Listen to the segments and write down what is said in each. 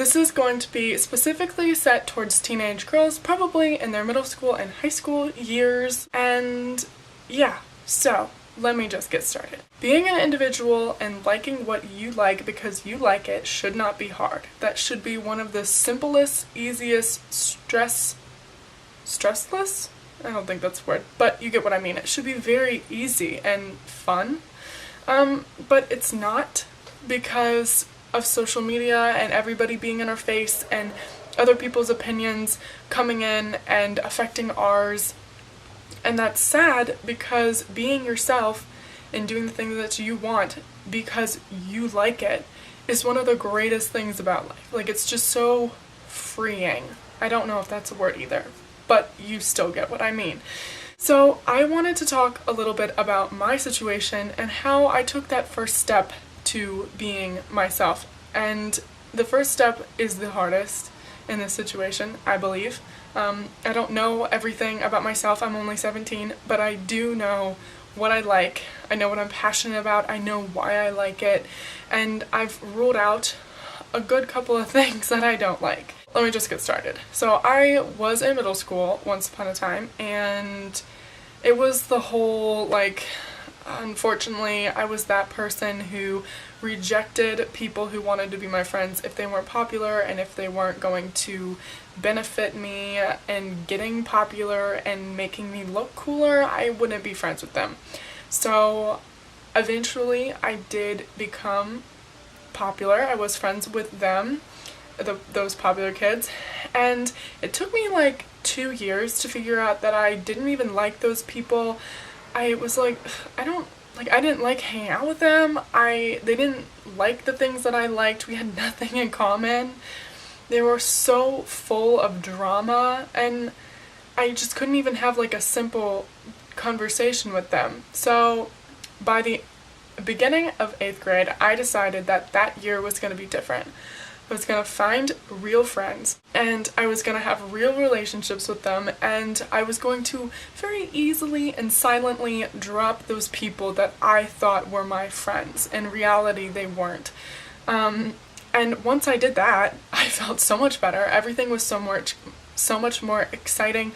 This is going to be specifically set towards teenage girls, probably in their middle school and high school years. And yeah, so let me just get started. Being an individual and liking what you like because you like it should not be hard. That should be one of the simplest, easiest, stressless? I don't think that's a word, but you get what I mean. It should be very easy and fun, but it's not, because of social media and everybody being in our face and other people's opinions coming in and affecting ours. And that's sad, because being yourself and doing the things that you want because you like it is one of the greatest things about life. Like, it's just so freeing. I don't know if that's a word either, but you still get what I mean. So I wanted to talk a little bit about my situation and how I took that first step to being myself. And the first step is the hardest in this situation, I believe. I don't know everything about myself. I'm only 17, but I do know what I like. I know what I'm passionate about. I know why I like it. And I've ruled out a good couple of things that I don't like. Let me just get started. So I was in middle school once upon a time, and it was the whole, like, unfortunately, I was that person who rejected people who wanted to be my friends if they weren't popular and if they weren't going to benefit me and getting popular and making me look cooler. I wouldn't be friends with them. So eventually I did become popular. I was friends with them, those popular kids, and it took me like 2 years to figure out that I didn't even like those people. I was like, I didn't like hanging out with them. They didn't like the things that I liked. We had nothing in common. They were so full of drama, and I just couldn't even have like a simple conversation with them. So by the beginning of 8th grade, I decided that that year was going to be different. I was going to find real friends, and I was going to have real relationships with them, and I was going to very easily and silently drop those people that I thought were my friends. In reality, they weren't. And once I did that, I felt so much better. Everything was so much more exciting.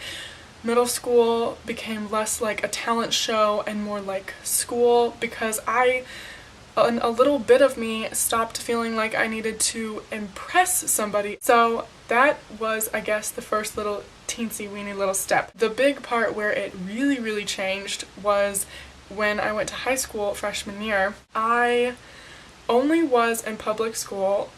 Middle school became less like a talent show and more like school, because a little bit of me stopped feeling like I needed to impress somebody. So that was, I guess, the first little teensy weeny little step. The big part where it really, really changed was when I went to high school freshman year. I only was in public school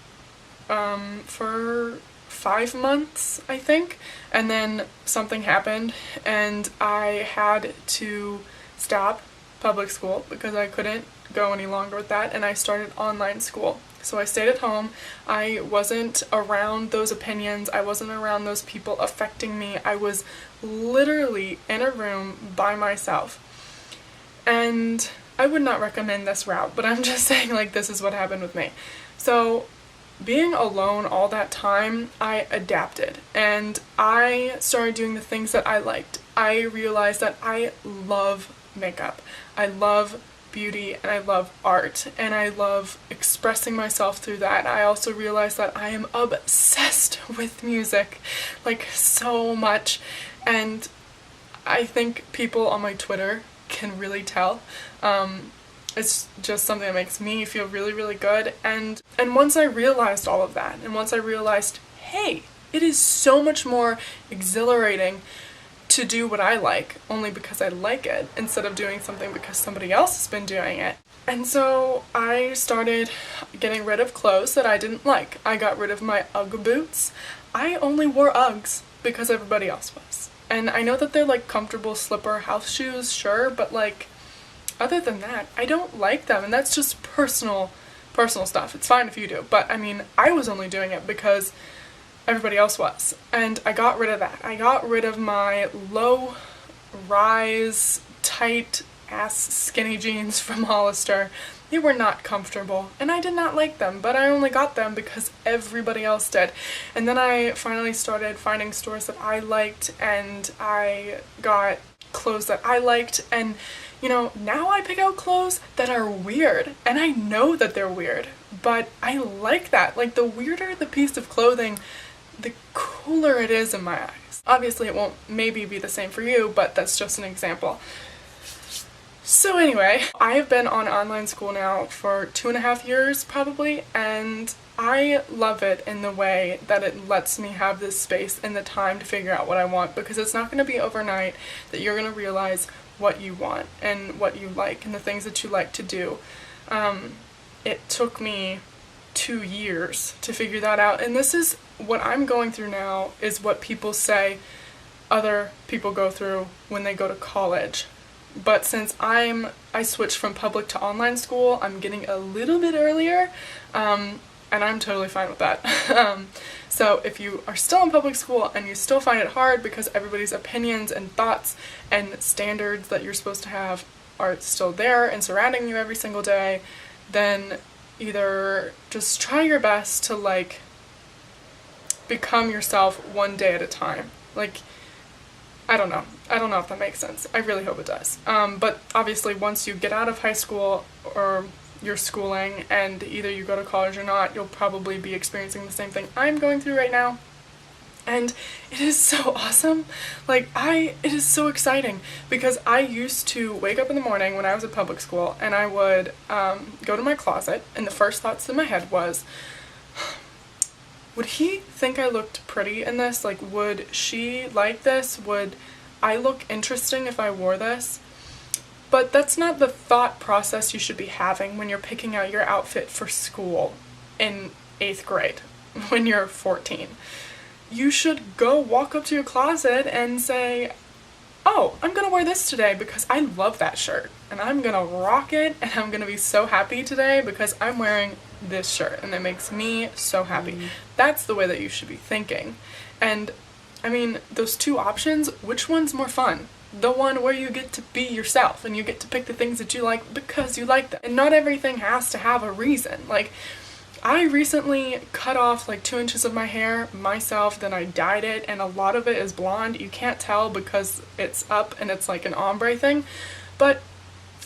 for 5 months, I think, and then something happened and I had to stop public school because I couldn't go any longer with that, and I started online school. So I stayed at home. I wasn't around those opinions. I wasn't around those people affecting me. I was literally in a room by myself. And I would not recommend this route, but I'm just saying, like, this is what happened with me. So being alone all that time, I adapted and I started doing the things that I liked. I realized that I love makeup. I love beauty, and I love art, and I love expressing myself through that. I also realized that I am obsessed with music, like so much, and I think people on my Twitter can really tell. It's just something that makes me feel really, really good, and once I realized all of that, and once I realized, hey, it is so much more exhilarating to do what I like only because I like it instead of doing something because somebody else has been doing it. And so I started getting rid of clothes that I didn't like. I got rid of my Ugg boots. I only wore Uggs because everybody else was. And I know that they're like comfortable slipper house shoes, sure, but like other than that, I don't like them, and that's just personal stuff. It's fine if you do, but I mean, I was only doing it because everybody else was, and I got rid of that. I got rid of my low-rise, tight-ass skinny jeans from Hollister. They were not comfortable, and I did not like them, but I only got them because everybody else did. And then I finally started finding stores that I liked, and I got clothes that I liked, and you know, now I pick out clothes that are weird, and I know that they're weird. but I like that. Like, the weirder the piece of clothing, the cooler it is in my eyes. Obviously it won't maybe be the same for you, but that's just an example. So anyway, I have been on online school now for 2.5 years probably, and I love it in the way that it lets me have this space and the time to figure out what I want, because it's not going to be overnight that you're going to realize what you want and what you like and the things that you like to do. It took me 2 years to figure that out, and this is what I'm going through now, is what people say other people go through when they go to college. But since I switched from public to online school, I'm getting a little bit earlier, and I'm totally fine with that. So if you are still in public school and you still find it hard because everybody's opinions and thoughts and standards that you're supposed to have are still there and surrounding you every single day, then either just try your best to, like, become yourself one day at a time. Like, I don't know if that makes sense. I really hope it does. But obviously once you get out of high school or your schooling and either you go to college or not, you'll probably be experiencing the same thing I'm going through right now. And it is so awesome. Like, it is so exciting, because I used to wake up in the morning when I was at public school and I would go to my closet, and the first thoughts in my head was, would he think I looked pretty in this? Like, would she like this? Would I look interesting if I wore this? But that's not the thought process you should be having when you're picking out your outfit for school in 8th grade, when you're 14. You should go walk up to your closet and say, oh, I'm gonna wear this today because I love that shirt, and I'm gonna rock it, and I'm gonna be so happy today because I'm wearing this shirt and it makes me so happy. That's the way that you should be thinking. And I mean, those two options, which one's more fun? The one where you get to be yourself and you get to pick the things that you like because you like them. And not everything has to have a reason. Like, I recently cut off like 2 inches of my hair myself, then I dyed it, and a lot of it is blonde. You can't tell because it's up and it's like an ombre thing, but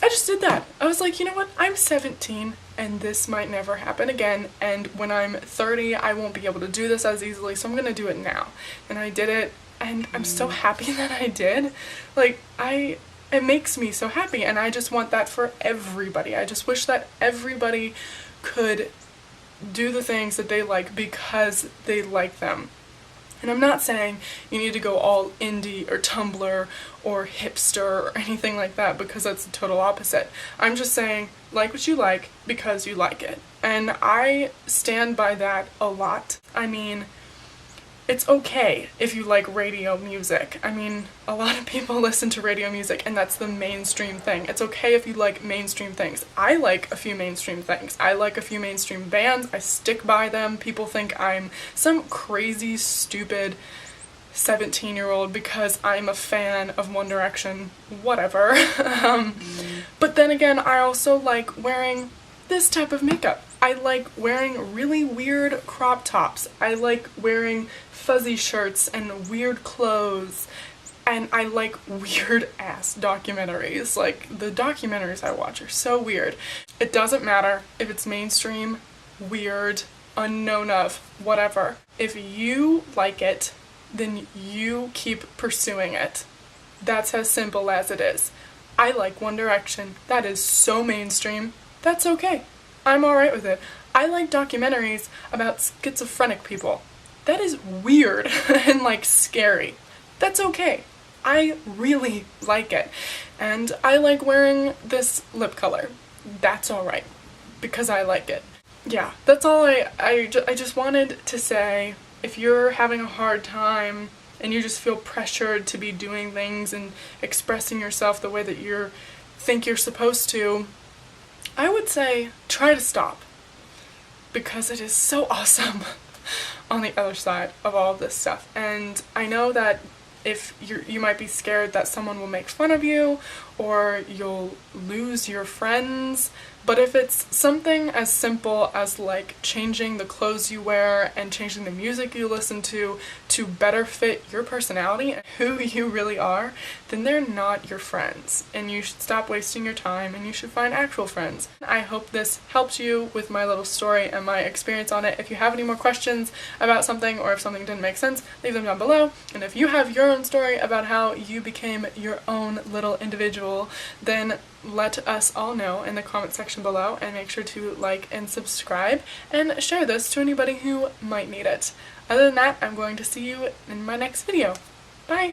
I just did that. I was like, you know what, I'm 17 and this might never happen again, and when I'm 30 I won't be able to do this as easily, so I'm gonna do it now. And I did it, and I'm so happy that I did. Like, it makes me so happy, and I just want that for everybody. I just wish that everybody could do the things that they like because they like them. And I'm not saying you need to go all indie or Tumblr or hipster or anything like that, because that's the total opposite. I'm just saying, like what you like because you like it. And I stand by that a lot. I mean, it's okay if you like radio music. I mean, a lot of people listen to radio music and that's the mainstream thing. It's okay if you like mainstream things. I like a few mainstream things. I like a few mainstream bands. I stick by them. People think I'm some crazy, stupid 17-year-old because I'm a fan of One Direction. Whatever. But then again, I also like wearing this type of makeup. I like wearing really weird crop tops. I like wearing fuzzy shirts and weird clothes. And I like weird ass documentaries. Like, the documentaries I watch are so weird. It doesn't matter if it's mainstream, weird, unknown of, whatever. If you like it, then you keep pursuing it. That's as simple as it is. I like One Direction. That is so mainstream. That's okay. I'm alright with it. I like documentaries about schizophrenic people. That is weird and like scary. That's okay. I really like it. And I like wearing this lip color. That's alright, because I like it. Yeah, that's all I just wanted to say. If you're having a hard time and you just feel pressured to be doing things and expressing yourself the way that you think you're supposed to, I would say try to stop, because it is so awesome on the other side of all of this stuff. And I know that if you might be scared that someone will make fun of you or you'll lose your friends But if it's something as simple as like changing the clothes you wear and changing the music you listen to better fit your personality and who you really are, then they're not your friends. And you should stop wasting your time and you should find actual friends. I hope this helped you with my little story and my experience on it. If you have any more questions about something or if something didn't make sense, leave them down below. And if you have your own story about how you became your own little individual, then let us all know in the comment section below, and make sure to like and subscribe and share this to anybody who might need it. Other than that, I'm going to see you in my next video. Bye!